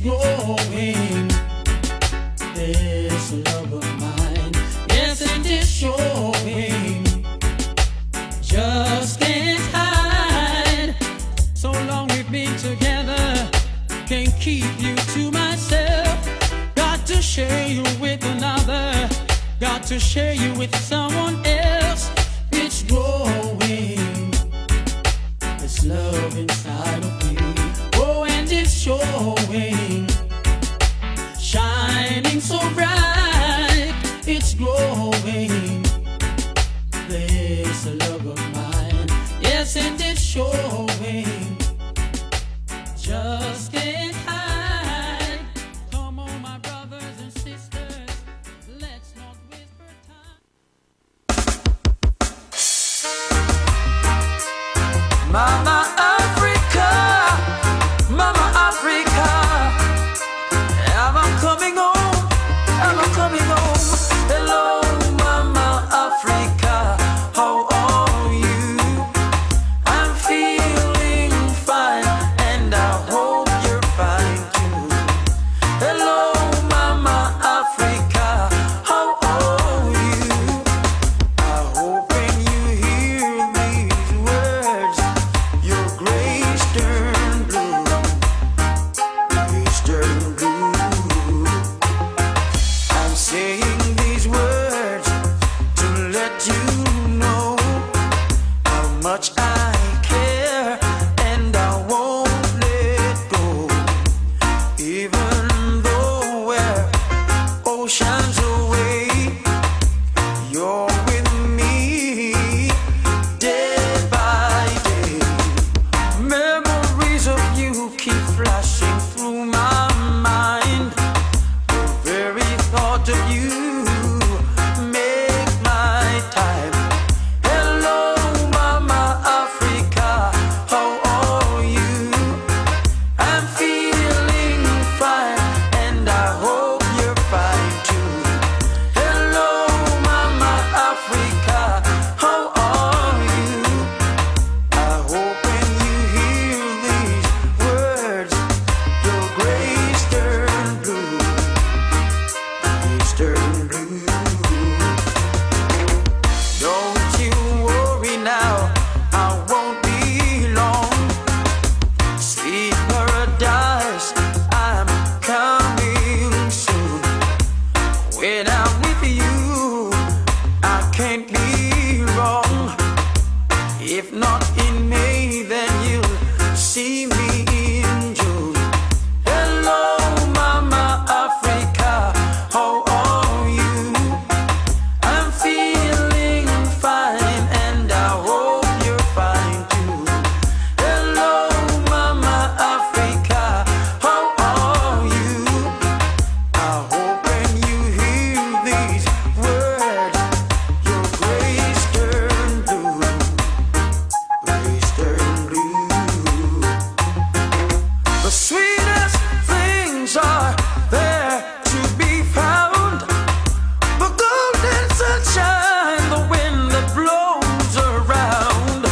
growing. This love of mine, yes, it is showing. Just can't hide. So long we've been together, can't keep you to myself. Got to share you with another, got to share you with someone else. It's growing, this love inside of me. Oh, and it's showing, shining so bright. It's growing, this love of mine, yes, and it's showing. Just can't hide. Come on, my brothers and sisters, let's not whisper time. Mama Africa, Mama Africa, am I coming home? Am I coming home? Hello, Mama Africa, how are you? I'm feeling fine, and I hope you're fine too. Hello, Mama Africa, how are you? I hope when you hear these words, your grace turn blue, grace turn blue. I'm saying these words to let you know how much I care, and I won't let go. Even though we're oceans away, you're with me day by day. Memories of you keep flashing through my mind. The very thought of you make my time. Hello, Mama Africa, how are you? I'm feeling fine, and I hope you're fine too. Hello, Mama Africa, how are you? I hope when you hear these words, your grace turn blue, grace turn blue. Don't you worry now, I won't be long. Sweet paradise, I'm coming soon. When I'm with you, I can't be wrong. If not in May, then you'll see me in June. Hello, Mama Africa, how are you? I'm feeling fine, and I hope you're fine too. Hello, Mama Africa, how are you? I hope when you hear these words, your grace turn blue, grace turn blue. The sweetest things are there to be found. The golden sunshine, the wind that blows around,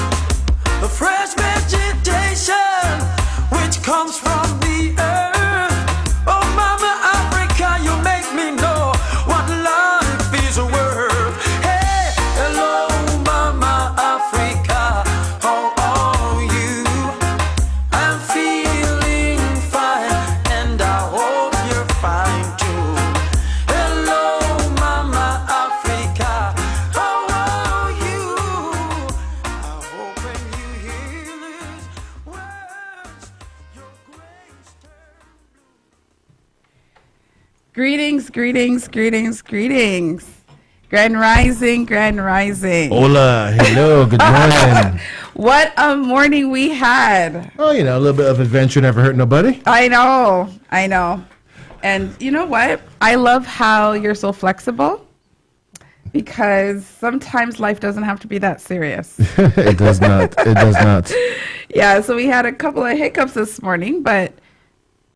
the fresh vegetation which comes from the earth. Oh, Mama Africa, you make me know what life is worth. Hey, hello, Mama Africa, how are you? I'm feeling fine, and I hope you're fine too. Hello, Mama Africa, how are you? I hope when you hear these words, your grace turn blue. Greetings, greetings, greetings, greetings. Grand Rising, Grand Rising. Hola, hello, good morning. What a morning we had. Oh, you know, a little bit of adventure never hurt nobody. I know. And you know what? I love how you're so flexible, because sometimes life doesn't have to be that serious. It does not. It does not. Yeah, so we had a couple of hiccups this morning, but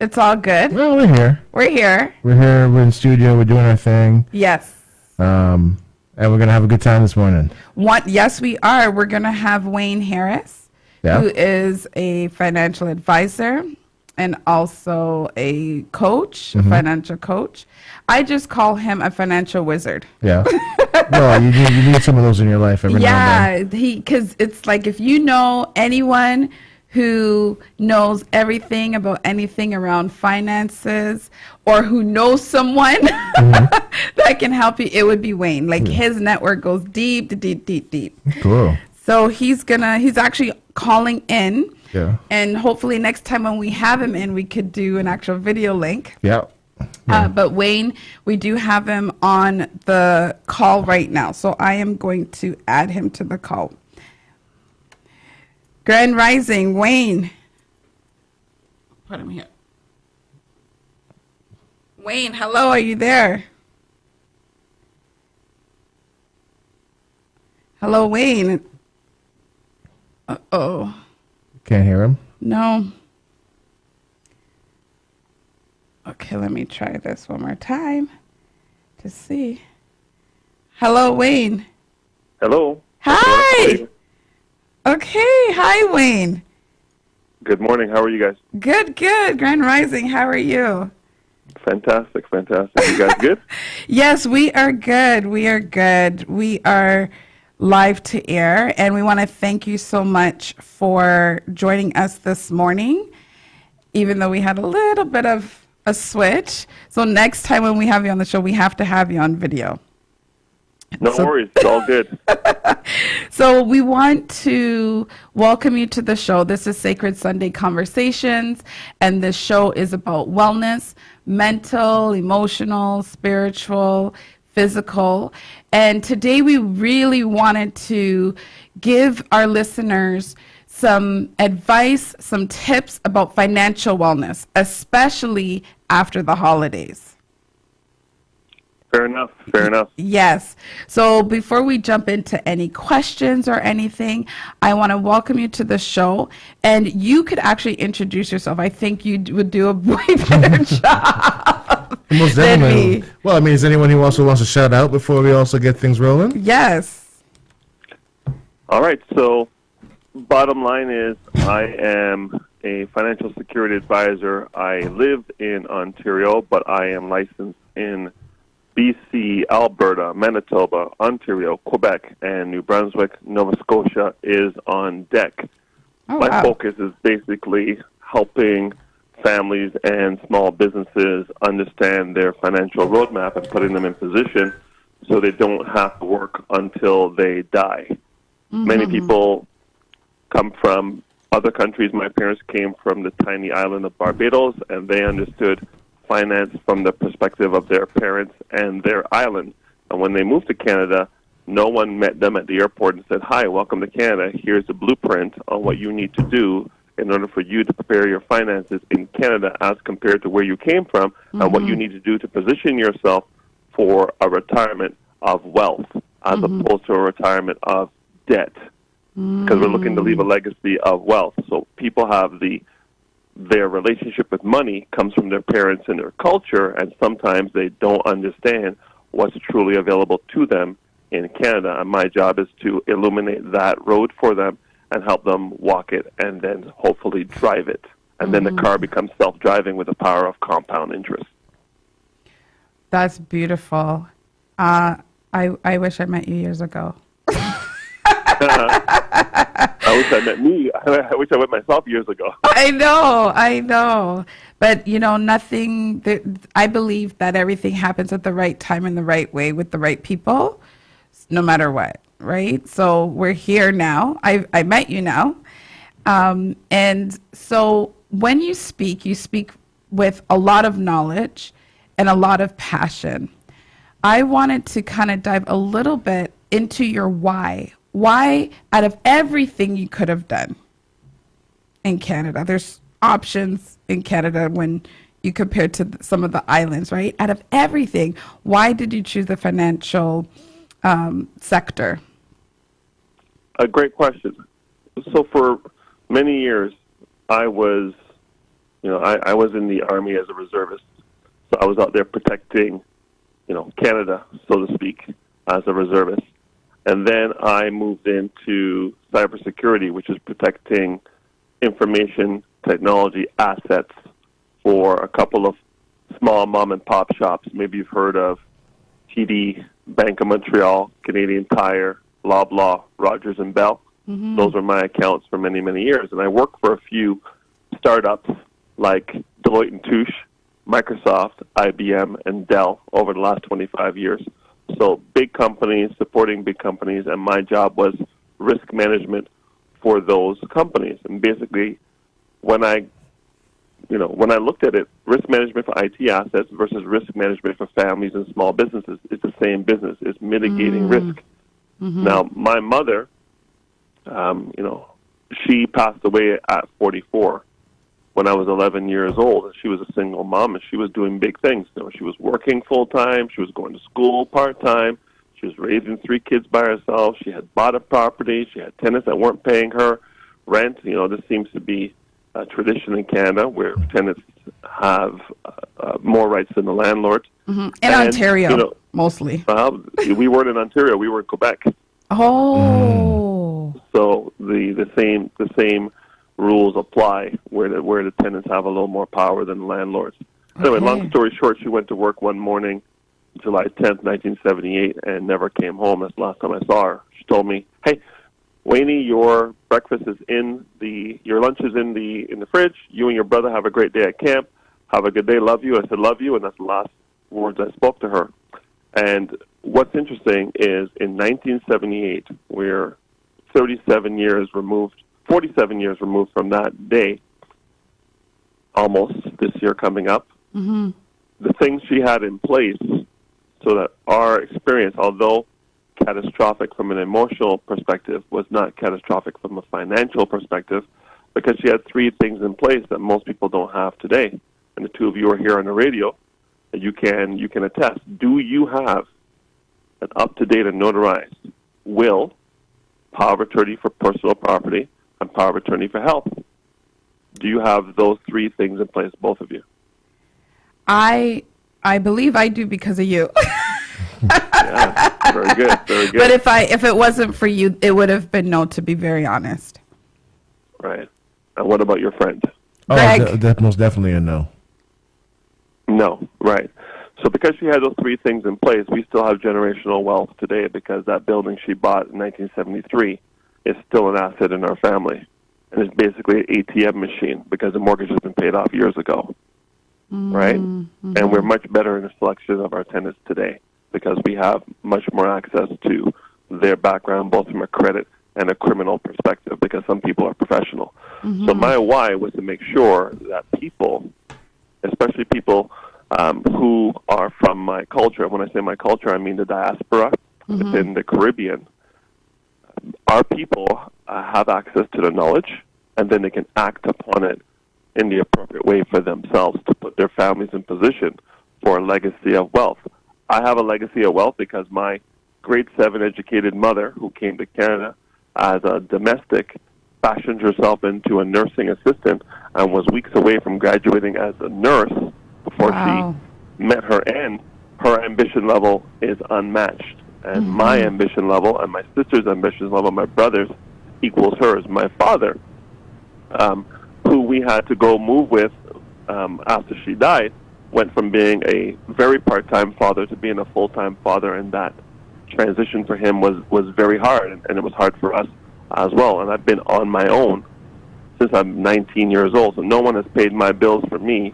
it's all good. Well, we're here. We're here. We're here. We're in the studio. We're doing our thing. Yes. And we're going to have a good time this morning. Yes, we are. We're going to have Wayne Harris, Yeah. who is a financial advisor and also a coach, a financial coach. I just call him a financial wizard. Yeah. No, you need some of those in your life every now and then. Yeah, because it's like if you know anyone who knows everything about anything around finances or who knows someone that can help you, it would be Wayne. Like his network goes deep, deep, deep, deep. Cool. So he's actually calling in. Yeah. And hopefully next time when we have him in, we could do an actual video link. Yeah. But Wayne, we do have him on the call right now. So I am going to add him to the call. Grand Rising, Wayne. Put him here. Wayne, hello, are you there? Hello, Wayne. Uh-oh. Can't hear him? No. Okay, let me try this one more time to see. Hello, Wayne. Hello. Hi. Okay, hi, Wayne. Good morning. How are you guys? Good, good. Grand Rising, how are you? Fantastic, fantastic. You guys good? Yes, we are good. We are good. We are live to air, and we want to thank you so much for joining us this morning, even though we had a little bit of a switch. So next time when we have you on the show, we have to have you on video. No worries. It's all good. So we want to welcome you to the show. This is Sacred Sunday Conversations, and this show is about wellness, mental, emotional, spiritual, physical. And today we really wanted to give our listeners some advice, some tips about financial wellness, especially after the holidays. Fair enough. Fair enough. Yes. So before we jump into any questions or anything, I want to welcome you to the show. And you could actually introduce yourself. I think you would do a way better job. Most than definitely. me. Well, I mean, is anyone who also wants to shout out before we also get things rolling? Yes. All right. So, bottom line is, I am a financial security advisor. I live in Ontario, but I am licensed in BC, Alberta, Manitoba, Ontario, Quebec, and New Brunswick. Nova Scotia is on deck. Oh, My wow. focus is basically helping families and small businesses understand their financial roadmap and putting them in position so they don't have to work until they die. Many people come from other countries. My parents came from the tiny island of Barbados, and they understood finance from the perspective of their parents and their island. And when they moved to Canada, no one met them at the airport and said, "Hi, welcome to Canada. Here's a blueprint on what you need to do in order for you to prepare your finances in Canada as compared to where you came from and what you need to do to position yourself for a retirement of wealth as opposed to a retirement of debt." Because we're looking to leave a legacy of wealth. So people have their relationship with money comes from their parents and their culture, and sometimes they don't understand what's truly available to them in Canada. And my job is to illuminate that road for them and help them walk it and then hopefully drive it. And then the car becomes self-driving with the power of compound interest. That's beautiful. I wish I met you years ago. I wish I met me. I wish I met myself years ago. I know. But, I believe that everything happens at the right time in the right way with the right people, no matter what, right? So we're here now. I met you now. And so when you speak with a lot of knowledge and a lot of passion. I wanted to kind of dive a little bit into your why. Why, out of everything you could have done in Canada, there's options in Canada when you compare to some of the islands, right? Out of everything, why did you choose the financial sector? A great question. So for many years, I was in the Army as a reservist. So I was out there protecting, Canada, so to speak, as a reservist. And then I moved into cybersecurity, which is protecting information technology assets for a couple of small mom and pop shops. Maybe you've heard of TD, Bank of Montreal, Canadian Tire, Loblaw, Rogers and Bell. Those are my accounts for many, many years. And I worked for a few startups like Deloitte & Touche, Microsoft, IBM, and Dell over the last 25 years. So big companies supporting big companies, and my job was risk management for those companies. And basically, when I looked at it, risk management for IT assets versus risk management for families and small businesses, it's the same business. It's mitigating risk. Now, my mother, she passed away at 44 when I was 11 years old, and she was a single mom, and she was doing big things. She was working full-time. She was going to school part-time. She was raising 3 kids by herself. She had bought a property. She had tenants that weren't paying her rent. This seems to be a tradition in Canada where tenants have more rights than the landlords. In Ontario, mostly. We weren't in Ontario. We were in Quebec. Oh. So the same rules apply where the tenants have a little more power than the landlords. Anyway, long story short, she went to work one morning, July 10th, 1978, and never came home. That's the last time I saw her. She told me, "Hey, Wayne, your breakfast is your lunch is in the fridge. You and your brother have a great day at camp. Have a good day. Love you." I said, "Love you," and that's the last words I spoke to her. And what's interesting is in 1978, we're 47 years removed from that day, almost this year coming up. The things she had in place so that our experience, although catastrophic from an emotional perspective, was not catastrophic from a financial perspective, because she had 3 things in place that most people don't have today. And the 2 of you are here on the radio, and you can attest. Do you have an up-to-date and notarized will, power of attorney for personal property, and power of attorney for health? Do you have those 3 things in place, both of you? I believe I do because of you. Yeah, very good, very good. But if it wasn't for you, it would have been no, to be very honest. Right. And what about your friend? Oh, Greg. most definitely a no. No, right. So because she had those 3 things in place, we still have generational wealth today because that building she bought in 1973 is still an asset in our family. And it's basically an ATM machine because the mortgage has been paid off years ago. Right? And we're much better in the selection of our tenants today because we have much more access to their background, both from a credit and a criminal perspective, because some people are professional. So my why was to make sure that people, especially people who are from my culture, when I say my culture, I mean the diaspora within the Caribbean, our people have access to the knowledge, and then they can act upon it in the appropriate way for themselves to put their families in position for a legacy of wealth. I have a legacy of wealth because my grade 7 educated mother, who came to Canada as a domestic, fashioned herself into a nursing assistant and was weeks away from graduating as a nurse before she met her end. Her ambition level is unmatched. And my ambition level and my sister's ambition level, my brother's, equals hers. My father, who we had to go move with after she died, went from being a very part-time father to being a full-time father, and that transition for him was very hard, and it was hard for us as well. And I've been on my own since I'm 19 years old, so no one has paid my bills for me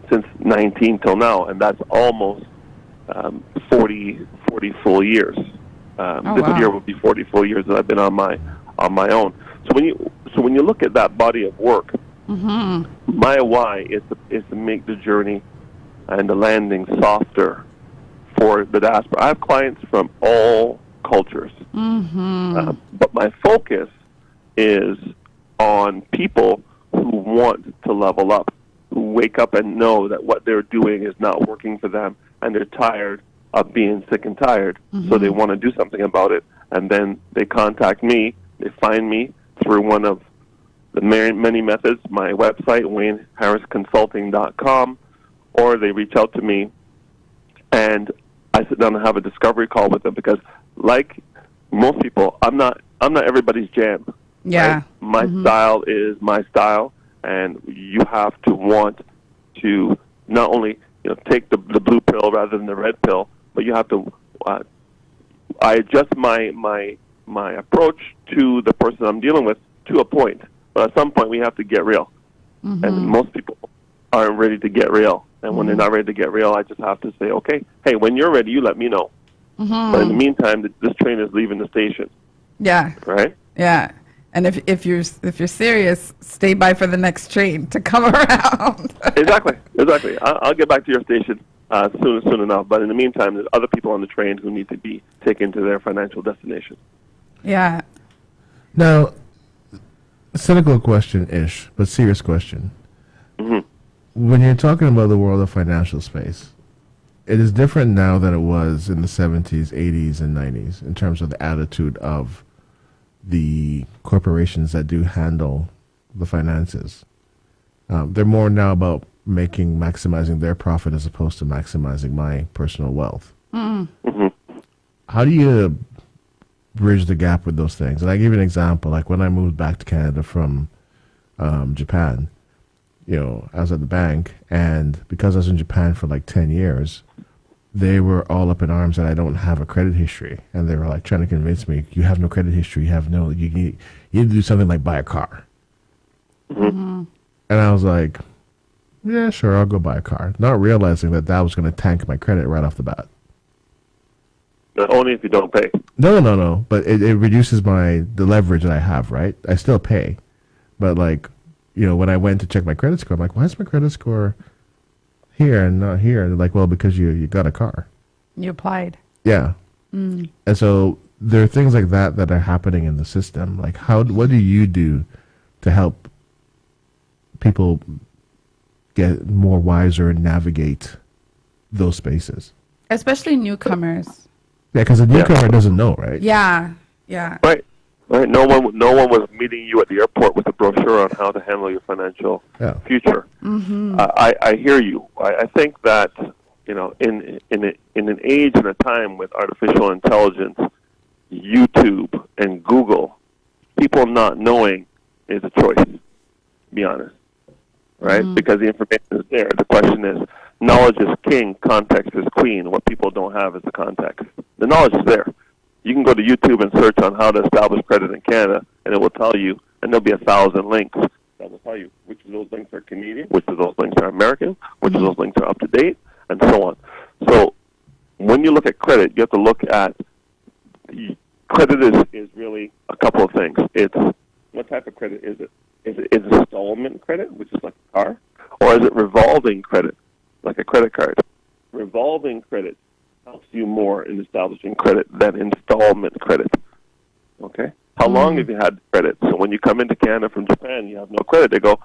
since 19 till now, and that's almost 40 full years. This year will be 40 full years that I've been on my own. So when you look at that body of work, my why is to make the journey and the landing softer for the diaspora. I have clients from all cultures, but my focus is on people who want to level up, who wake up and know that what they're doing is not working for them, and they're tired of being sick and tired, so they want to do something about it. And then they contact me, they find me through one of the many methods, my website, WayneHarrisConsulting.com, or they reach out to me, and I sit down and have a discovery call with them because, like most people, I'm not everybody's jam. Yeah. Right? My style is my style, and you have to want to not only take the blue pill rather than the red pill, but you have to. I adjust my approach to the person I'm dealing with to a point, but at some point we have to get real, and most people aren't ready to get real. And when they're not ready to get real, I just have to say, okay, hey, when you're ready, you let me know. But in the meantime, this train is leaving the station. Yeah. Right? Yeah. And if you're serious, stay by for the next train to come around. Exactly. I'll get back to your station soon enough. But in the meantime, there's other people on the train who need to be taken to their financial destination. Yeah. Now, cynical question-ish, but serious question. When you're talking about the world of financial space, it is different now than it was in the 70s, 80s, and 90s in terms of the attitude of the corporations that do handle the finances. They're more now about maximizing their profit as opposed to maximizing my personal wealth. How do you bridge the gap with those things? And I give you an example. Like when I moved back to Canada from Japan, I was at the bank, and because I was in Japan for like 10 years, they were all up in arms that I don't have a credit history. And they were like trying to convince me, you have no credit history, you need to do something like buy a car. And I was like, yeah, sure, I'll go buy a car. Not realizing that was going to tank my credit right off the bat. Only if you don't pay. No. But it reduces the leverage that I have, right? I still pay. But like, when I went to check my credit score, I'm like, why is my credit score here and not here? And they're like, well, because you got a car. You applied. Yeah. And so there are things like that are happening in the system. Like what do you do to help people get more wiser and navigate those spaces? Especially newcomers. Yeah, because a newcomer doesn't know, right? Yeah. Right. No one was meeting you at the airport with a brochure on how to handle your financial future. I hear you. I think that in an age and a time with artificial intelligence, YouTube and Google, people not knowing is a choice. To be honest, right? Because the information is there. The question is, knowledge is king, context is queen. What people don't have is the context. The knowledge is there. You can go to YouTube and search on how to establish credit in Canada, and it will tell you, and there'll be 1,000 links that will tell you which of those links are Canadian, which of those links are American, which of those links are up to date, and so on. So when you look at credit, you have to look at credit is really a couple of things. It's what type of credit is it? Is it installment credit, which is like a car, or is it revolving credit, like a credit card? Revolving credit helps you more in establishing credit than installment credit. Okay? How long have you had credit? So when you come into Canada from Japan, you have no credit. They go,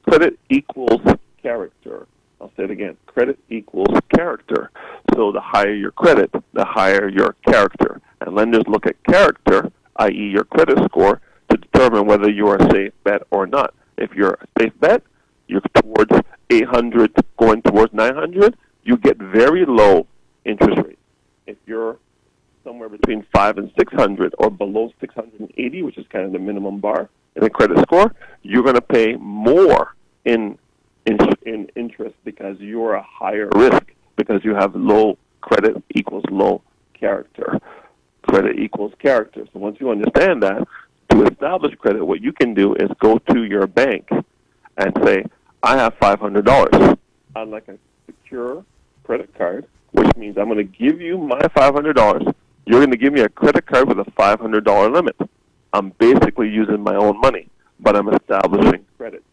credit equals character. I'll say it again. Credit equals character. So the higher your credit, the higher your character. And lenders look at character, i.e. your credit score, to determine whether you're a safe bet or not. If you're a safe bet, you're towards 800 going towards 900, you get very low interest rates. If you're somewhere between 500 and 600 or below 680, which is kind of the minimum bar in a credit score, you're going to pay more in interest because you're a higher risk, because you have low credit equals low character. Credit equals character. So once you understand that, to establish credit, what you can do is go to your bank and say, I have $500. I'd like a secure credit card, which means I'm going to give you my $500. You're going to give me a credit card with a $500 limit. I'm basically using my own money, but I'm establishing credit.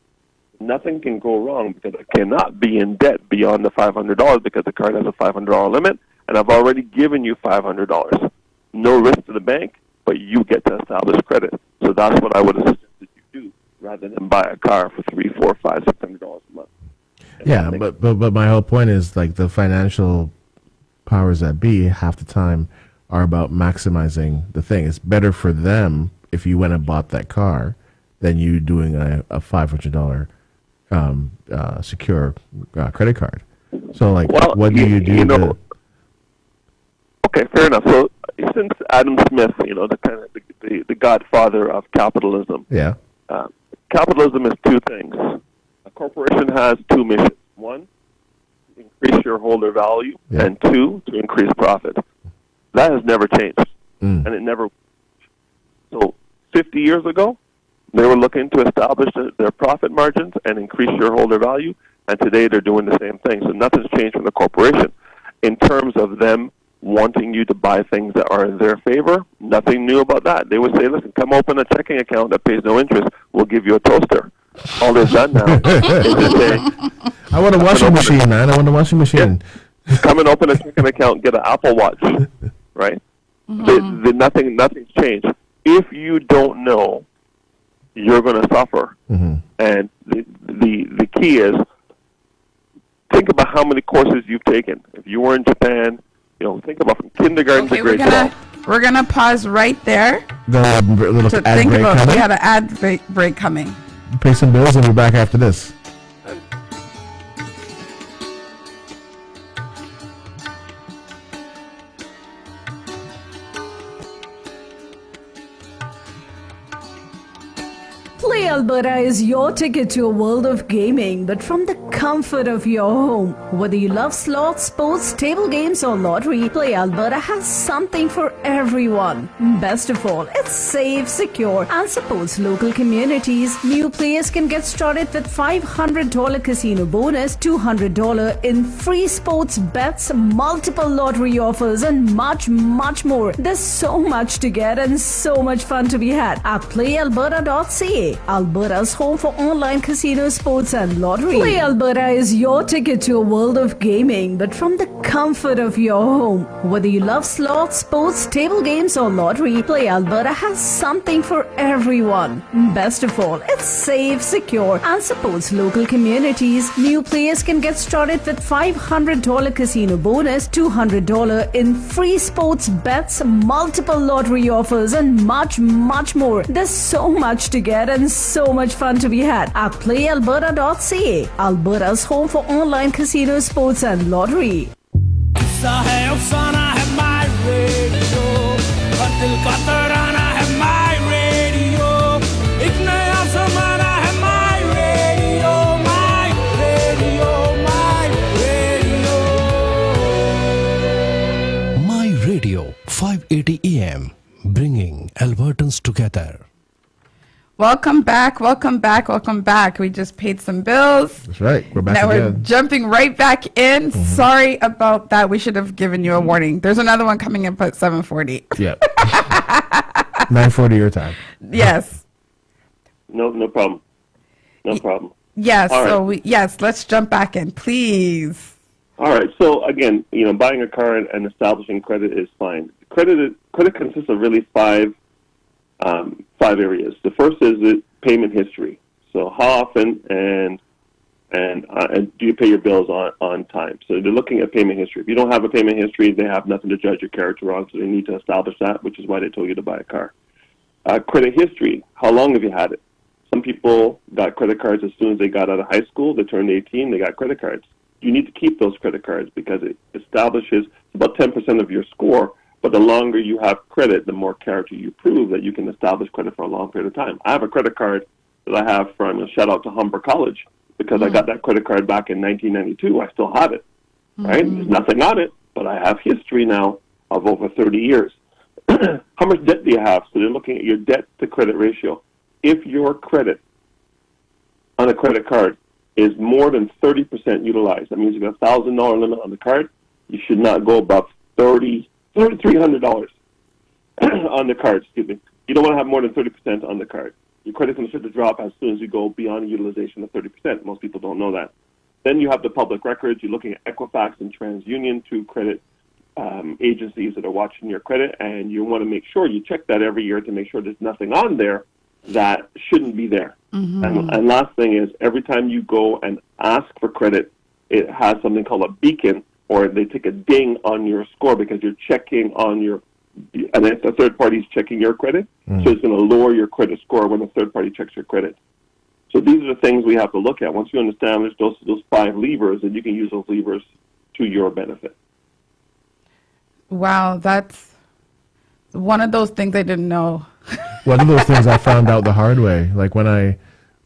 Nothing can go wrong because I cannot be in debt beyond the $500 because the card has a $500 limit, and I've already given you $500. No risk to the bank, but you get to establish credit. So that's what I would suggest that you do, rather than buy a car for $300, $400, $500, $600 a month. Yeah, but my whole point is like the financial powers that be half the time are about maximizing the thing. It's better for them if you went and bought that car than you doing a $500 secure credit card. So like, what do you do? Okay, fair enough. So since Adam Smith, the kind of the godfather of capitalism. Yeah. Capitalism is two things. A corporation has two missions. One increase shareholder value, Yeah. and 2, to increase profit. That has never changed, and it never. So 50 years ago, they were looking to establish their profit margins and increase shareholder value, and today they're doing the same thing. So nothing's changed from the corporation. In terms of them wanting you to buy things that are in their favor, nothing new about that. They would say, listen, come open a checking account that pays no interest. We'll give you a toaster. All they've done now is to say, I want a washing machine, man. I want a washing machine. come and open a checking account, get an Apple Watch, right? Nothing's changed. If you don't know, you're going to suffer. And the key is, think about how many courses you've taken. If you were in Japan, think about from kindergarten Okay, to grade 12. we're gonna pause right there The little to ad think break about. coming. We had an ad break coming. Pay some bills and we're back after this. Play Alberta is your ticket to a world of gaming, but from the comfort of your home. Whether you love slots, sports, table games, or lottery, Play Alberta has something for everyone. Best of all, it's safe, secure, and supports local communities. New players can get started with $500 casino bonus, $200 in free sports bets, multiple lottery offers, and much, much more. There's so much to get and so much fun to be had at playalberta.ca. Alberta's home for online casino, sports, and lottery. Play Alberta is your ticket to a world of gaming, but from the comfort of your home. Whether you love slots, sports, table games, or lottery, Play Alberta has something for everyone. Best of all, it's safe, secure, and supports local communities. New players can get started with $500 casino bonus, $200 in free sports bets, multiple lottery offers, and much, much more. There's so much to get and so much fun to be had at playalberta.ca. Alberta's home for online casino, sports, and lottery. किस्सा है अफसाना है my radio और दिल का तराना है my radio एक नया ज़माना है my radio my radio my radio My Radio 580 AM, bringing Albertans together. Welcome back, welcome back, welcome back. We just paid some bills. That's right. We're back Now we're again. jumping right back in. Sorry about that. We should have given you a warning. There's another one coming up at 7:40. Yeah. 9:40 your time. Yes. No problem. No problem. Yes. All So right. let's jump back in, please. All right. So again, buying a car and establishing credit is fine. Credit consists of really five areas. The first is the payment history. So how often and do you pay your bills on time? So they're looking at payment history. If you don't have a payment history, they have nothing to judge your character on, so they need to establish that, which is why they told you to buy a car. Credit history. How long have you had it? Some people got credit cards as soon as they got out of high school. They turned 18, they got credit cards. You need to keep those credit cards because it establishes about 10% of your score. But the longer you have credit, the more character you prove that you can establish credit for a long period of time. I have a credit card that I have from, a shout out to Humber College, because I got that credit card back in 1992. I still have it, right? There's nothing on it, but I have history now of over 30 years. How much debt do you have? So they're looking at your debt to credit ratio. If your credit on a credit card is more than 30% utilized, that means you got a $1,000 limit on the card, you should not go above $300 on the card, excuse me. You don't want to have more than 30% on the card. Your credit's going to start to drop as soon as you go beyond utilization of 30%. Most people don't know that. Then you have the public records. You're looking at Equifax and TransUnion, two credit agencies that are watching your credit, and you want to make sure you check that every year to make sure there's nothing on there that shouldn't be there. And last thing is, every time you go and ask for credit, it has something called a beacon, or they take a ding on your score because you're checking on your, and if a third party is checking your credit, so it's going to lower your credit score when a third party checks your credit. So these are the things we have to look at. Once you understand those five levers, then you can use those levers to your benefit. Wow, that's one of those things I didn't know. One of those things I found out the hard way. Like when I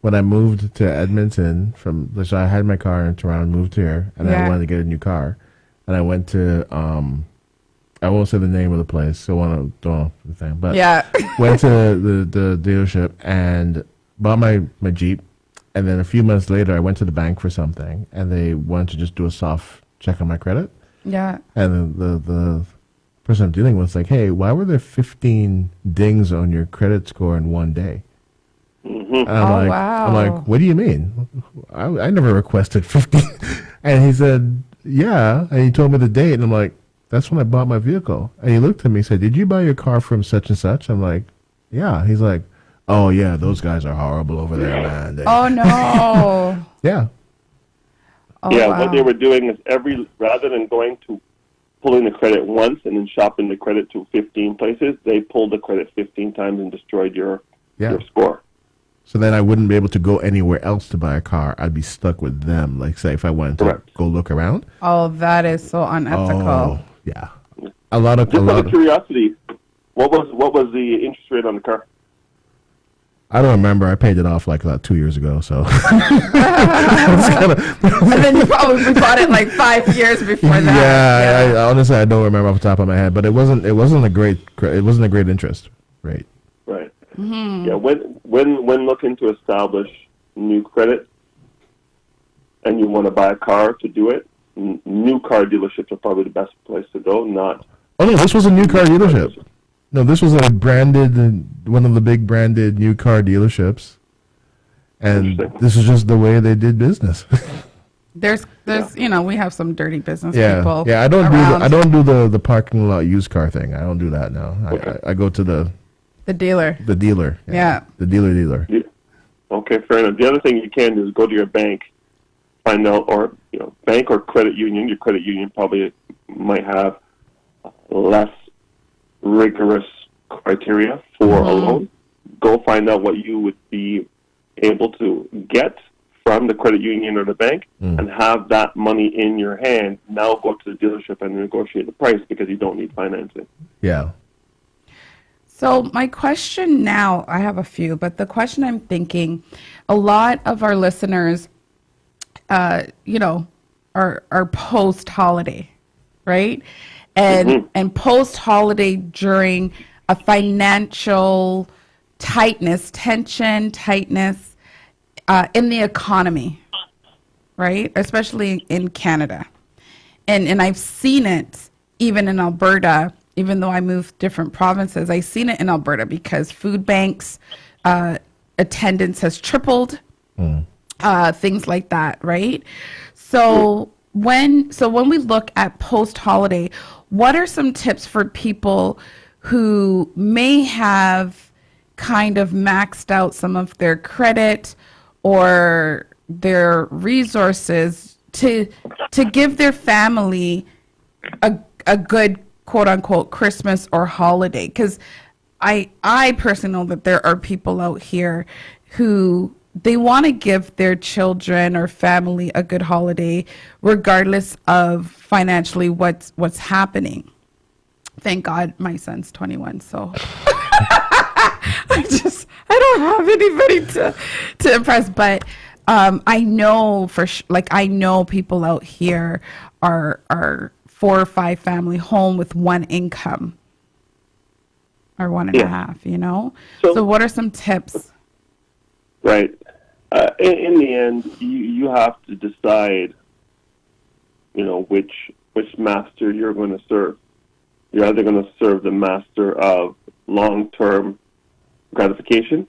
when I moved to Edmonton so I had my car in Toronto, moved here, and I Yeah. wanted to get a new car, and I went to I won't say the name of the place, so I don't know the thing, but Yeah. went to the dealership and bought my Jeep, and then a few months later I went to the bank for something, and they wanted to just do a soft check on my credit, Yeah. and the person I'm dealing with was like, hey, why were there 15 dings on your credit score in one day? And I'm wow. I'm like, what do you mean? I never requested 15. And he said, yeah. And he told me the date. And I'm like, that's when I bought my vehicle. And he looked at me and said, did you buy your car from such and such? I'm like, yeah. He's like, oh, yeah, those guys are horrible over there, man. Oh no. Yeah. Oh, Yeah, wow. what they were doing is rather than pulling the credit once and then shopping the credit to 15 places, they pulled the credit 15 times and destroyed your score. So then I wouldn't be able to go anywhere else to buy a car. I'd be stuck with them. Like, say, if I wanted to Correct. go look around. Oh, that is so unethical. Oh, yeah. A lot of Just out of curiosity, what was the interest rate on the car? I don't remember. I paid it off like about 2 years ago. So And then you probably bought it like 5 years before that. yeah, I honestly I don't remember off the top of my head, but it wasn't a great interest rate. Right. Yeah. When looking to establish new credit, and you want to buy a car to do it, new car dealerships are probably the best place to go. Not. Oh no, this was a new car dealership. No, this was one of the big branded new car dealerships, and Interesting. this is just the way they did business. There's we have some dirty business yeah, people. yeah. I don't around. do the parking lot used car thing. I don't do that now. Okay. I go to the dealer. dealer. Yeah. The dealer. Yeah. Okay, fair enough. The other thing you can do is go to your bank, find out, or bank or credit union. Your credit union probably might have less rigorous criteria for a loan. Go find out what you would be able to get from the credit union or the bank, and have that money in your hand. Now go to the dealership and negotiate the price because you don't need financing. Yeah. So my question now, I have a few, but the question I'm thinking, a lot of our listeners, are post holiday, right? And post holiday during a financial tightness in the economy, right? Especially in Canada. And I've seen it even in Alberta, even though I moved different provinces. I've seen it in Alberta because food banks attendance has tripled, things like that, right? So when we look at post-holiday, what are some tips for people who may have kind of maxed out some of their credit or their resources to give their family a good quote unquote Christmas or holiday? Because I personally know that there are people out here who they want to give their children or family a good holiday regardless of financially what's happening. Thank God my son's 21, so I don't have anybody to impress, but I know I know people out here are 4 or 5 family home with one income or one and a half, So what are some tips? Right. In the end, you have to decide, which master you're going to serve. You're either going to serve the master of long-term gratification,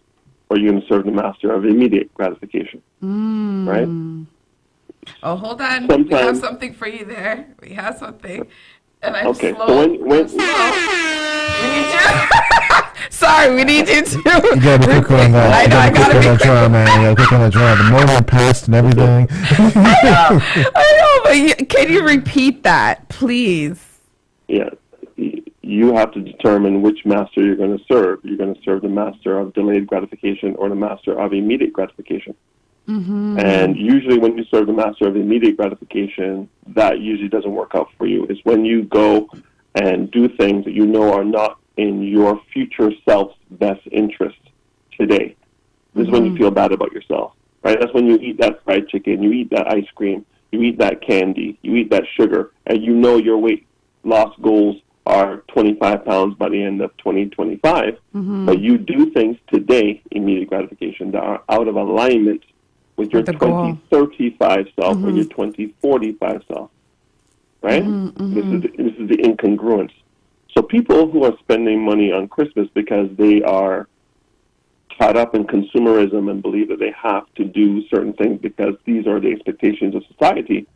or you're going to serve the master of immediate gratification. Right? Oh, hold on. We Sometimes- have something for you there. We have something. And I'm Okay, slow. so when I'm slow. We need you. Sorry, we need you to. You gotta be quick on that. I know, I gotta be on the quick. draw, man. You gotta be quick on the draw. The moment passed and everything. I know, but can you repeat that, please? Yeah, you have to determine which master you're going to serve. You're going to serve the master of delayed gratification or the master of immediate gratification. And usually when you serve the master of immediate gratification, that usually doesn't work out for you. It's when you go and do things that you know are not in your future self's best interest today. This is when you feel bad about yourself, right? That's when you eat that fried chicken, you eat that ice cream, you eat that candy, you eat that sugar, and you know your weight loss goals are 25 pounds by the end of 2025, but you do things today, immediate gratification, that are out of alignment with your With the goal. 2035 self or your 2045 self, right? This is the incongruence. So people who are spending money on Christmas because they are caught up in consumerism and believe that they have to do certain things because these are the expectations of society,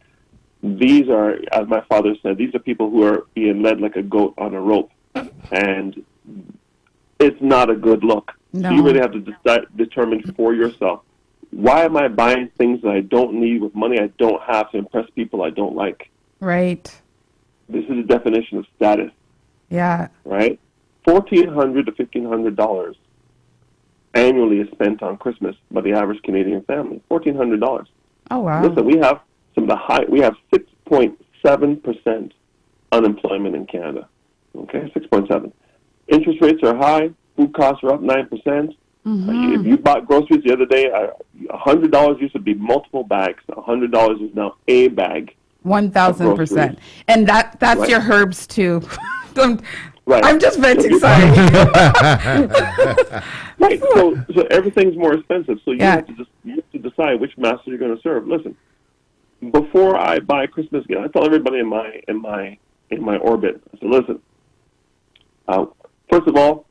these are, as my father said, these are people who are being led like a goat on a rope. And it's not a good look. No. So you really have to determine for yourself, why am I buying things that I don't need with money I don't have to impress people I don't like? Right. This is the definition of status, Yeah. right? $1,400 to $1,500 annually is spent on Christmas by the average Canadian family. $1,400. Oh, wow. Listen, we have we have 6.7% unemployment in Canada. Okay, 6.7. Interest rates are high. Food costs are up 9%. If you bought groceries the other day, $100 used to be multiple bags. $100 is now a bag. 1,000%. And that's Right. your herbs too. Right. I'm just venting, sorry. Right. So everything's more expensive. So you Yeah. you have to decide which master you're going to serve. Listen, before I buy a Christmas gift, I tell everybody in my orbit. I say, listen. First of all,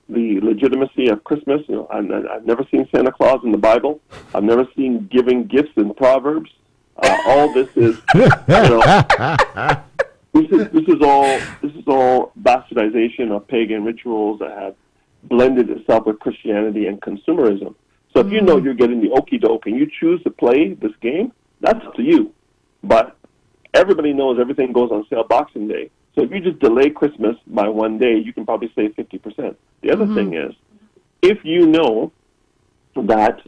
the legitimacy of Christmas. I've never seen Santa Claus in the Bible. I've never seen giving gifts in Proverbs. All this is, this is all bastardization of pagan rituals that have blended itself with Christianity and consumerism. So if you know you're getting the okie doke and you choose to play this game, that's up to you. But everybody knows everything goes on sale Boxing Day. So if you just delay Christmas by one day, you can probably save 50%. The other thing is, if you know that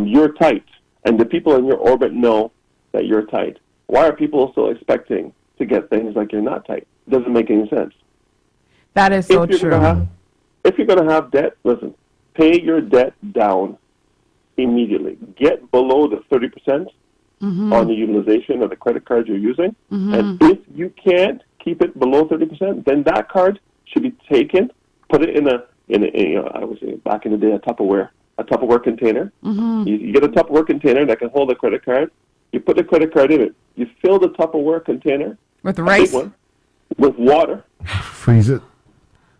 you're tight and the people in your orbit know that you're tight, why are people still expecting to get things like you're not tight? It doesn't make any sense. That is so true. If you're going to have debt, listen, pay your debt down immediately. Get below the 30% on the utilization of the credit card you're using. And if you can't keep it below 30%, then that card should be taken, put it in a I would say back in the day, a Tupperware container. You get a Tupperware container that can hold a credit card. You put the credit card in it. You fill the Tupperware container With rice? big one, with water, Freeze it.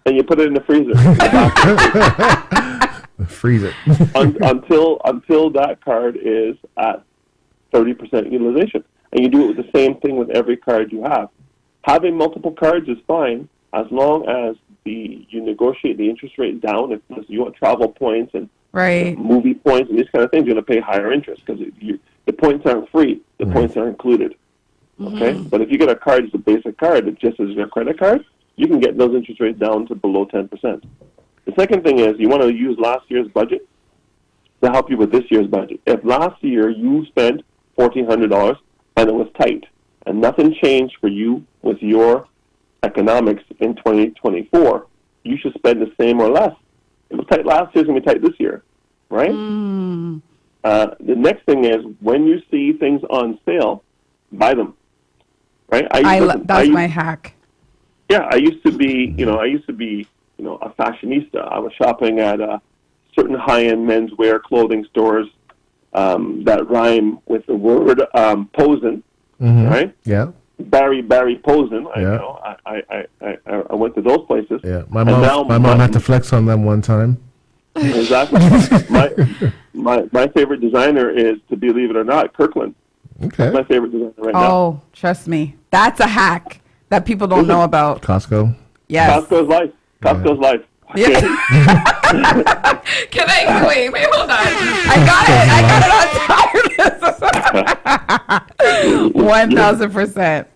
and you put it in the freezer Freeze it. until that card is at 30% utilization. And you do it with the same thing with every card you have. Having multiple cards is fine as long as you negotiate the interest rate down. If you want travel points and Right. movie points and these kind of things, you're going to pay higher interest because the points aren't free. The points are included. Okay? But if you get a card, it's a basic card that just is your credit card, you can get those interest rates down to below 10%. The second thing is you want to use last year's budget to help you with this year's budget. If last year you spent $1,400 and it was tight and nothing changed for you with your economics in 2024, you should spend the same or less. It was tight last year, it's going to be tight this year, right? The next thing is when you see things on sale, buy them, right? That's my hack. Yeah, I used to be a fashionista. I was shopping at certain high-end menswear clothing stores that rhyme with the word Posen, right? Yeah. Barry Posen. Yeah. I went to those places. Yeah. My mom had to flex on them one time. Exactly. my favorite designer is, to believe it or not, Kirkland. Okay. My favorite designer right now. Oh, trust me. That's a hack that people don't know about. Costco. Yes. Costco's life. Costco's life. Yeah. Can I wait, hold on. I got it on time. 1,000%.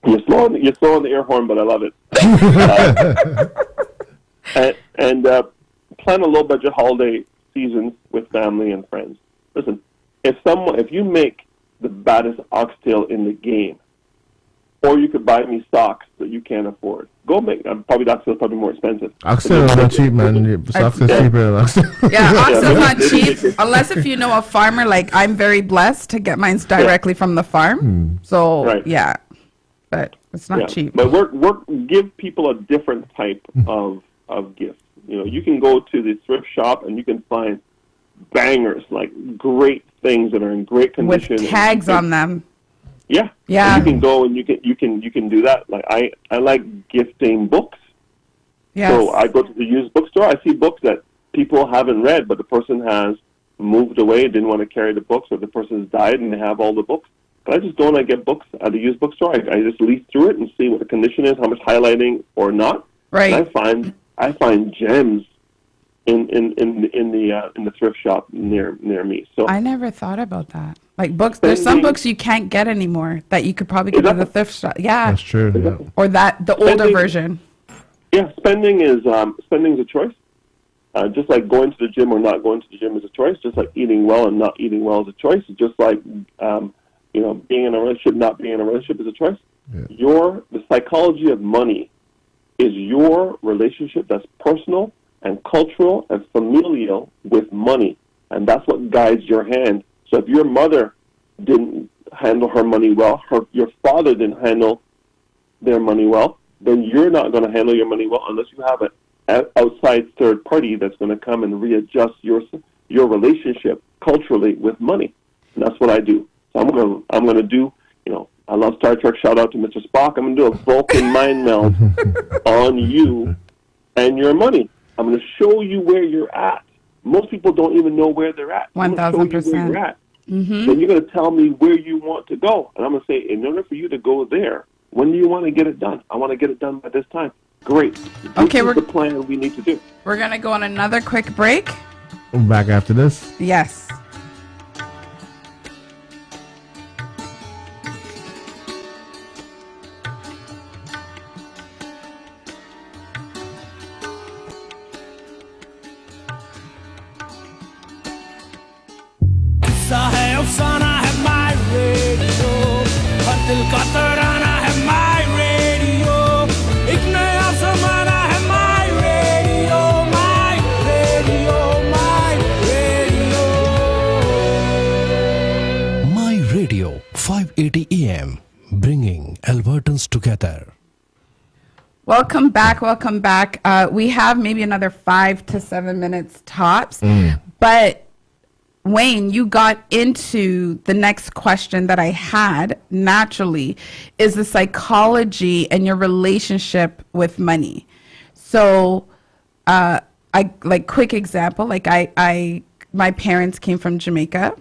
You're slow on the air horn, but I love it. And plan a low budget holiday season with family and friends. Listen, if you make the baddest oxtail in the game, or you could buy me socks that you can't afford. Go make. Probably Oxtail is probably more expensive. Oxtail is not cheap, man. Oxtail is cheaper than oxtail. Yeah, oxtail's not maybe cheap they unless if you know a farmer. Like I'm very blessed to get mine directly from the farm. So Right. yeah, but it's not cheap. But give people a different type of gift. You know, you can go to the thrift shop and you can find bangers, like great things that are in great With condition. tags on them. Yeah. Yeah. And you can go and you can do that. Like I like gifting books. Yes. So I go to the used bookstore. I see books that people haven't read, but the person has moved away, didn't want to carry the books, or the person's died and they have all the books. But I just go and I get books at the used bookstore. I just leaf through it and see what the condition is, how much highlighting or not. Right. And I find gems in the thrift shop near me. So I never thought about that. Like books, there's some books you can't get anymore that you could probably get in the thrift shop. Yeah. That's true. Yeah. Or the older Spending- version. yeah, spending is a choice. Just like going to the gym or not going to the gym is a choice. Just like eating well and not eating well is a choice. Just like being in a relationship, not being in a relationship is a choice. Yeah. The psychology of money is your relationship that's personal and cultural and familial with money, and that's what guides your hand. So if your mother didn't handle her money well, your father didn't handle their money well, then you're not going to handle your money well unless you have an outside third party that's going to come and readjust your relationship culturally with money. And that's what I do. So I'm going to do, I love Star Trek, shout out to Mr. Spock. I'm going to do a Vulcan mind meld on you and your money. I'm going to show you where you're at. Most people don't even know where they're at. I'm going to show you where you're at. Then you're going to tell me where you want to go. And I'm going to say, in order for you to go there, when do you want to get it done? I want to get it done by this time. Great. This is the plan we need to do. We're going to go on another quick break. Back after this. Yes. किस्सा है अफसाना है my radio हर दिल का तराना है my radio एक नया जमाना है my radio my radio my radio My Radio 580 AM, bringing Albertans together. Welcome back. Welcome back. We have maybe another 5 to 7 minutes tops, but Wayne, you got into the next question that I had naturally is the psychology and your relationship with money. So, quick example, my parents came from Jamaica.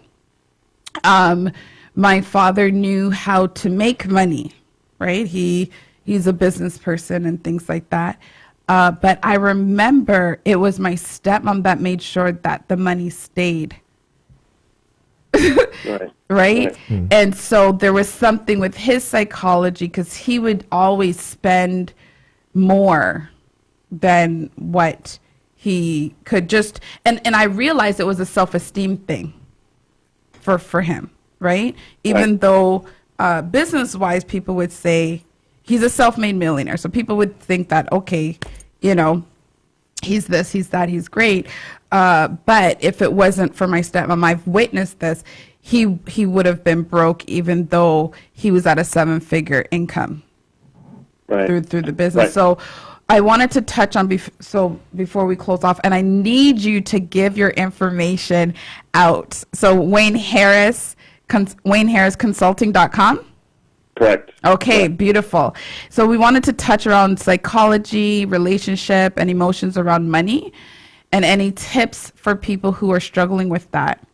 My father knew how to make money, right? He's a business person and things like that. But I remember it was my stepmom that made sure that the money stayed. Right? And so there was something with his psychology because he would always spend more than what he could just and I realized it was a self-esteem thing for him, right? Even though business-wise people would say he's a self-made millionaire. So people would think that, okay, he's this, he's that, he's great. But if it wasn't for my stepmom, I've witnessed this, he would have been broke even though he was at a 7-figure income through the business. So I wanted to touch on before we close off, and I need you to give your information out. So Wayne Harris, WayneHarrisConsulting.com. Correct. Okay, Correct. Beautiful. So we wanted to touch around psychology, relationship, and emotions around money, and any tips for people who are struggling with that.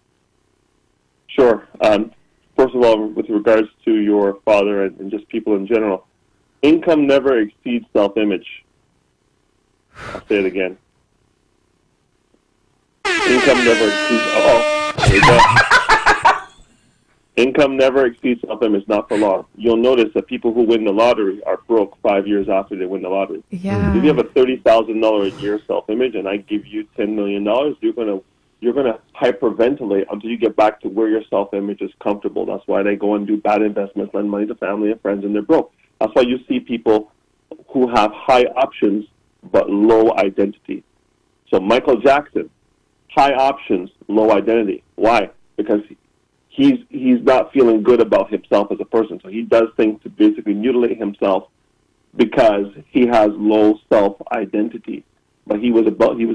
Sure. First of all, with regards to your father and just people in general, income never exceeds self-image. I'll say it again. Income never exceeds... there you go. Income never exceeds self-image, not for long. You'll notice that people who win the lottery are broke 5 years after they win the lottery. Yeah. If you have a $30,000 a year self-image and I give you $10 million, you're gonna hyperventilate until you get back to where your self-image is comfortable. That's why they go and do bad investments, lend money to family and friends, and they're broke. That's why you see people who have high options but low identity. So Michael Jackson, high options, low identity. Why? Because he's not feeling good about himself as a person. So he does things to basically mutilate himself because he has low self-identity. But he was a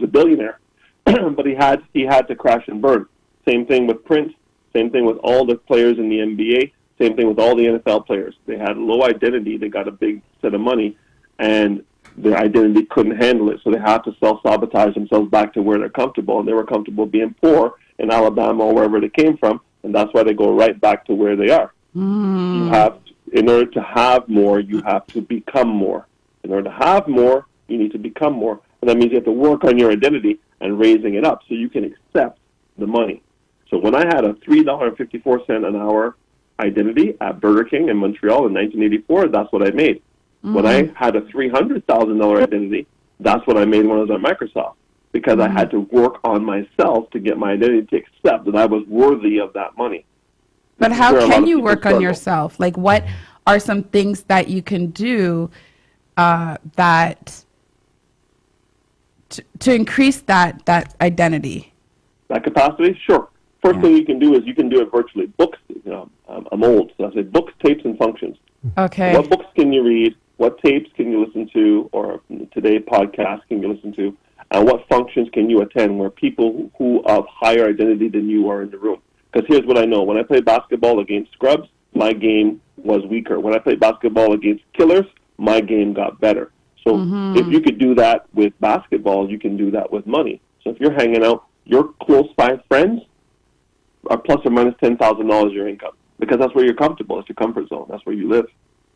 billionaire, but he had to crash and burn. Same thing with Prince. Same thing with all the players in the NBA. Same thing with all the NFL players. They had low identity. They got a big set of money, and their identity couldn't handle it. So they had to self-sabotage themselves back to where they're comfortable. And they were comfortable being poor in Alabama or wherever they came from, and that's why they go right back to where they are. You have, in order to have more, you have to become more. In order to have more, you need to become more. And that means you have to work on your identity and raising it up so you can accept the money. So when I had a $3.54 an hour identity at Burger King in Montreal in 1984, that's what I made. When I had a $300,000 identity, that's what I made when I was at Microsoft, because I had to work on myself to get my identity to accept that I was worthy of that money. But Where how a lot can of you people work on struggle. yourself? Like, what are some things that you can do that to increase that identity? That capacity? Sure. First thing you can do is you can do it virtually. Books, I'm old, so I say books, tapes, and functions. Okay. What books can you read? What tapes can you listen to? Or today, podcasts can you listen to? And what functions can you attend where people who of higher identity than you are in the room? Because here's what I know. When I played basketball against scrubs, my game was weaker. When I played basketball against killers, my game got better. So if you could do that with basketball, you can do that with money. So if you're hanging out, your close 5 friends are plus or minus $10,000 your income, because that's where you're comfortable. It's your comfort zone. That's where you live.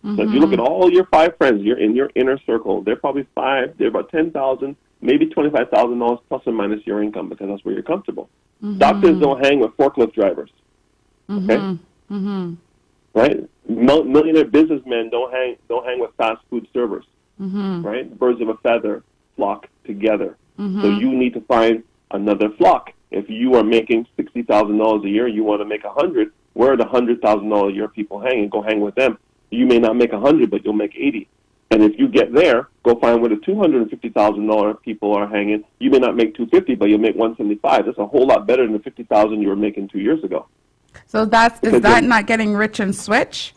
So if you look at all your 5 friends, you're in your inner circle. They're probably 5. They're about $10,000, maybe $25,000 plus or minus your income, because that's where you're comfortable. Doctors don't hang with forklift drivers. Okay, right? Millionaire businessmen don't hang with fast food servers. Right? Birds of a feather flock together. So you need to find another flock. If you are making $60,000 a year, you want to make 100. Where are the $100,000 a year people hanging? Go hang with them. You may not make 100, but you'll make 80. And if you get there, go find where the $250,000 people are hanging. You may not make 250, but you'll make 175. That's a whole lot better than the 50,000 you were making 2 years ago. So is that not getting rich and switch?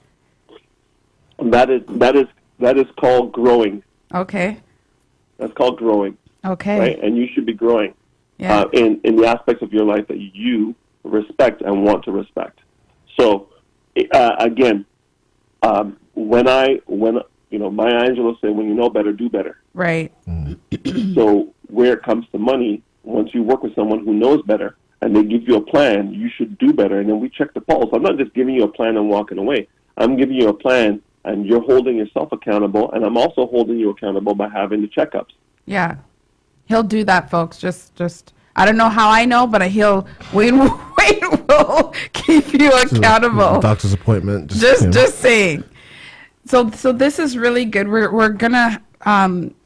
That is called growing. Okay. That's called growing. Okay. Right? And you should be growing Yeah. in the aspects of your life that you respect and want to respect. So again, when Maya Angelou said, when you know better, do better. Right. So where it comes to money, once you work with someone who knows better and they give you a plan, you should do better. And then we check the pulse. I'm not just giving you a plan and walking away. I'm giving you a plan, and you're holding yourself accountable, and I'm also holding you accountable by having the checkups. Yeah. He'll do that, folks. Just I don't know how I know, but Wayne will keep you accountable. Doctor's appointment. Just saying. So this is really good. We're gonna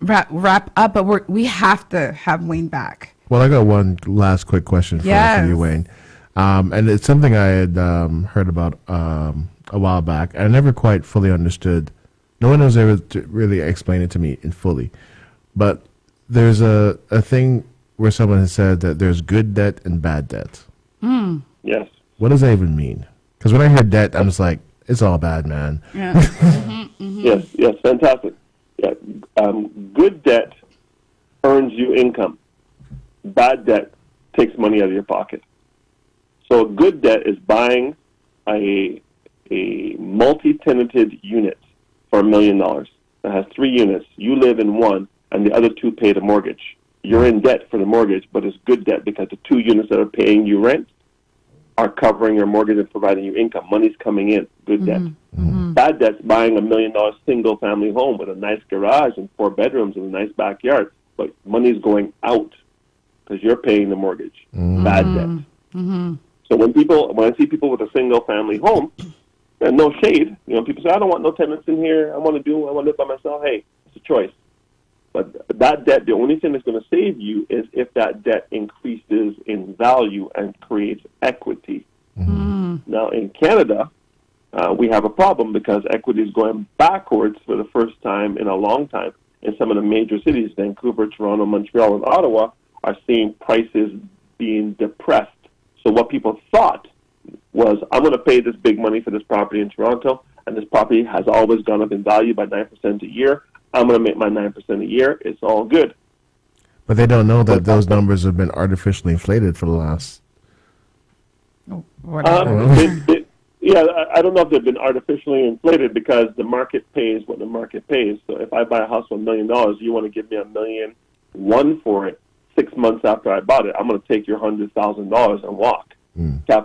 wrap up, but we have to have Wayne back. Well, I got one last quick question for you, Wayne. And it's something I had heard about a while back. I never quite fully understood. No one was able to really explain it to me fully. But there's a thing where someone has said that there's good debt and bad debt. Yes. What does that even mean? Because when I hear debt, I'm just like, it's all bad, man. Yeah. Yes, fantastic. Yeah, good debt earns you income. Bad debt takes money out of your pocket. So a good debt is buying a multi-tenanted unit for $1 million that has 3 units. You live in one, and the other 2 pay the mortgage. You're in debt for the mortgage, but it's good debt because the 2 units that are paying you rent are covering your mortgage and providing you income. Money's coming in. Good debt. Bad debt's buying $1 million single-family home with a nice garage and 4 bedrooms and a nice backyard, but money's going out because you're paying the mortgage. Bad debt. So when I see people with a single-family home, and no shade, people say, I don't want no tenants in here. I want to live by myself. Hey, it's a choice. But that debt, the only thing that's going to save you is if that debt increases in value and creates equity. Now, in Canada, we have a problem because equity is going backwards for the first time in a long time. In some of the major cities, Vancouver, Toronto, Montreal, and Ottawa, are seeing prices being depressed. So what people thought was, I'm going to pay this big money for this property in Toronto, and this property has always gone up in value by 9% a year. I'm going to make my 9% a year. It's all good. But they don't know that those numbers have been artificially inflated for the last. Whatever. I don't know if they've been artificially inflated because the market pays what the market pays. So if I buy a house for $1 million, you want to give me $1,000,001 for it 6 months after I bought it. I'm going to take your $100,000 and walk.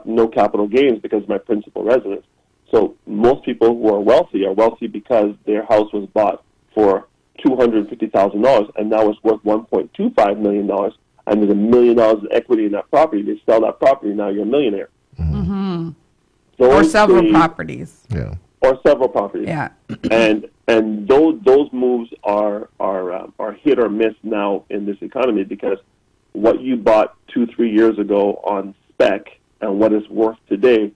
No capital gains because of my principal residence. So most people who are wealthy because their house was bought for $250,000 and now it's worth $1.25 million, and there's $1 million in equity in that property. They sell that property, now you're a millionaire. Or several properties. Yeah. Or several properties. Yeah. and those moves are hit or miss now in this economy because what you bought 2-3 years ago on spec and what it's worth today,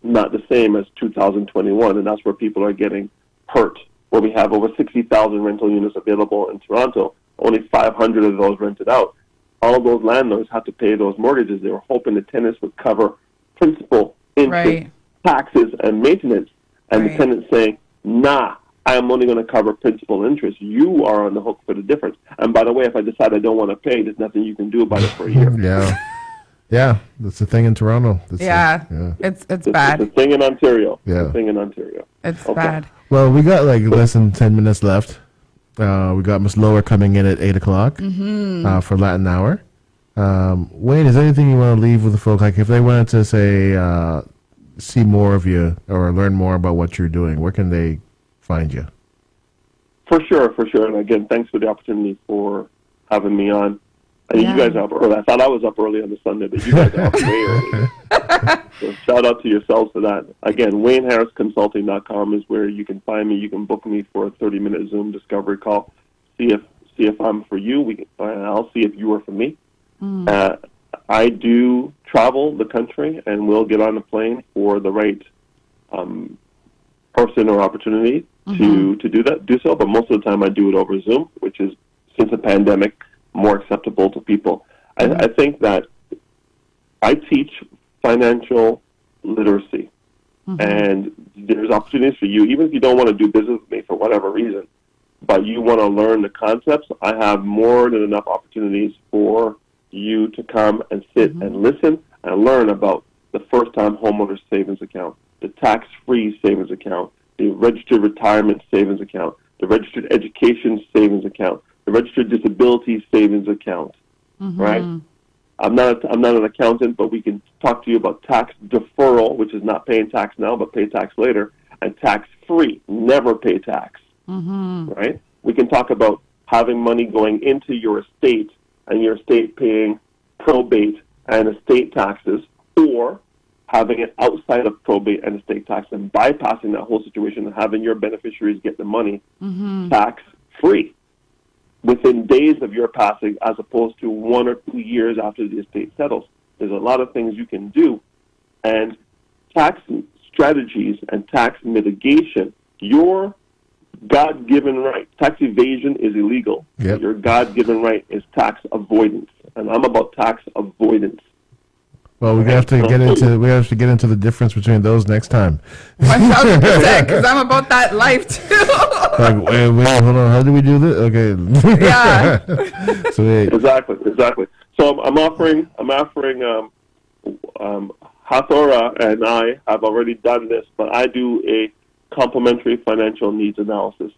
not the same as 2021, and that's where people are getting hurt. Where we have over 60,000 rental units available in Toronto, only 500 of those rented out. All those landlords have to pay those mortgages. They were hoping the tenants would cover principal, interest, taxes, and maintenance. And the tenant's saying, nah, I'm only going to cover principal and interest. You are on the hook for the difference. And by the way, if I decide I don't want to pay, there's nothing you can do about it for a year. Yeah, that's the thing in Toronto. It's bad. It's a thing in Ontario. Yeah. It's a thing in Ontario. It's bad. Well, we got like less than 10 minutes left. We got Miss Lower coming in at 8 o'clock for Latin Hour. Wayne, is there anything you want to leave with the folk? Like if they wanted to say, see more of you or learn more about what you're doing, where can they find you? For sure. And again, thanks for the opportunity for having me on. I think you guys are up early. I thought I was up early on the Sunday, but you guys are up way early. So shout out to yourselves for that. Again, WayneHarrisConsulting.com is where you can find me. You can book me for a 30-minute Zoom discovery call. See if I'm for you. I'll see if you are for me. I do travel the country, and we'll get on a plane for the right person or opportunity to do so. But most of the time, I do it over Zoom, which is, since the pandemic, more acceptable to people. I think that I teach financial literacy, and there's opportunities for you, even if you don't want to do business with me for whatever reason, but you want to learn the concepts. I have more than enough opportunities for you to come and sit and listen and learn about the first-time homeowner savings account, the tax-free savings account, the registered retirement savings account, the registered education savings account, the registered disability savings account, right? I'm not an accountant, but we can talk to you about tax deferral, which is not paying tax now, but pay tax later, and tax-free, never pay tax, right? We can talk about having money going into your estate and your estate paying probate and estate taxes, or having it outside of probate and estate tax and bypassing that whole situation and having your beneficiaries get the money tax-free within days of your passing, as opposed to 1 or 2 years after the estate settles. There's a lot of things you can do. And tax strategies and tax mitigation, your God-given right. Tax evasion is illegal. Yep. Your God-given right is tax avoidance. And I'm about tax avoidance. Well, we have to get into the difference between those next time. 1,000%, because I'm about that life too. Like, wait, hold on. How do we do this? Okay. Yeah. So Exactly. So I'm offering. Hathora and I have already done this, but I do a complimentary financial needs analysis,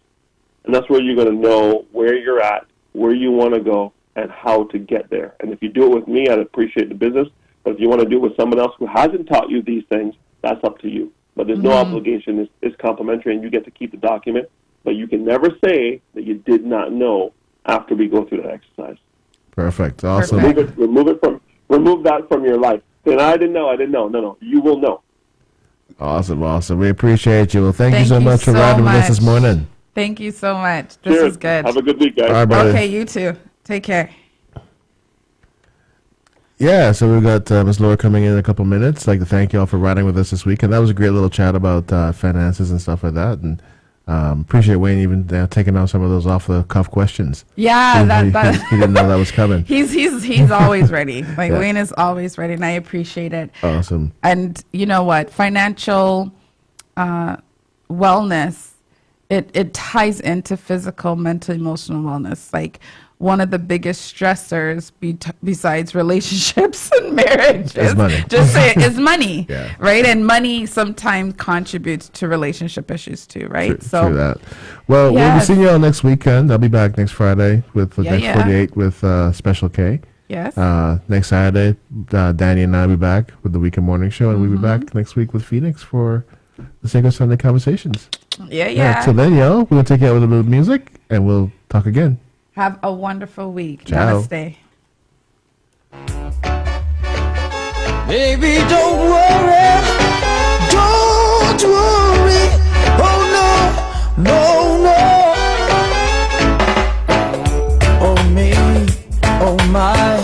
and that's where you're going to know where you're at, where you want to go, and how to get there. And if you do it with me, I'd appreciate the business. But if you want to do it with someone else who hasn't taught you these things, that's up to you. But there's no obligation. It's complimentary, and you get to keep the document. But you can never say that you did not know after we go through that exercise. Perfect. Awesome. Remove that from your life. Saying, I didn't know. No. You will know. Awesome. We appreciate you. Well, thank you so much for riding with us this morning. Thank you so much. This Cheers. is good. Have a good week, guys. All right, brother. Okay, you too. Take care. Yeah, so we've got Ms. Laura coming in a couple minutes. I'd like to thank you all for riding with us this week. And that was a great little chat about finances and stuff like that. And appreciate Wayne even taking out some of those off-the-cuff questions. Yeah, He didn't know that was coming. he's always ready. Like Yeah. Wayne is always ready, and I appreciate it. Awesome. And you know what? Financial wellness, it ties into physical, mental, emotional wellness. Like one of the biggest stressors besides relationships and marriage Is money. Just say it, is money, Yeah. right? And money sometimes contributes to relationship issues too, right? True that. Well, we'll be Yes. seeing you all next weekend. I'll be back next Friday with the Yeah, next yeah. 48 with Special K. Yes. Next Saturday, Danny and I will be back with the Weekend Morning Show, and we'll be Mm-hmm. back next week with Phoenix for the Sacred Sunday Conversations. yeah. Till then, yo, we're going to take you out with a little music, and we'll talk again. Have a wonderful week. Ciao. Namaste. Baby, don't worry, don't worry. Oh no, no, no. Oh me, oh my.